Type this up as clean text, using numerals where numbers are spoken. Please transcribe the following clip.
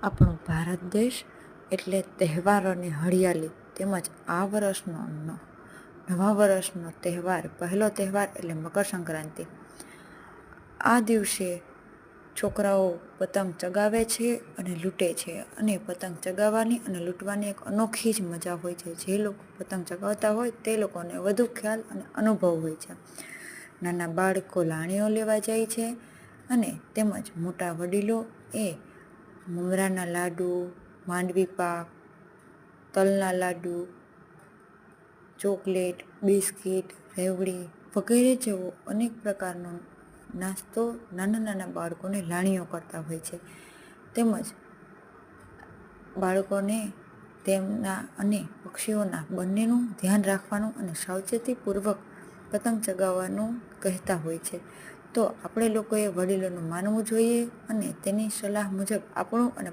આપણો ભારત દેશ એટલે તહેવારોની હરિયાળી, તેમજ આ વર્ષનો નવા વર્ષનો તહેવાર, પહેલો તહેવાર એટલે મકર સંક્રાંતિ. આ દિવસે છોકરાઓ પતંગ ચગાવે છે અને લૂંટે છે, અને પતંગ ચગાવવાની અને લૂંટવાની એક અનોખી જ મજા હોય છે. જે લોકો પતંગ ચગાવતા હોય તે લોકોને વધુ ખ્યાલ અને અનુભવ હોય છે. નાના બાળકો લાણીઓ લેવા જાય છે, અને તેમજ મોટા વડીલો એ મમરાના લાડુ, માંડવી પાક, તલના લાડુ, ચોકલેટ, બિસ્કીટ, રેવડી વગેરે જેવો અનેક પ્રકારનો નાસ્તો નાના નાના બાળકોને લાણીઓ કરતા હોય છે. તેમજ બાળકોને તેમના અને પક્ષીઓના બંનેનું ધ્યાન રાખવાનું અને સાવચેતીપૂર્વક પતંગ ચગાવવાનું કહેતા હોય છે. તો આપણે લોકોએ વડીલોનું માનવું જોઈએ અને તેની સલાહ મુજબ આપણું અને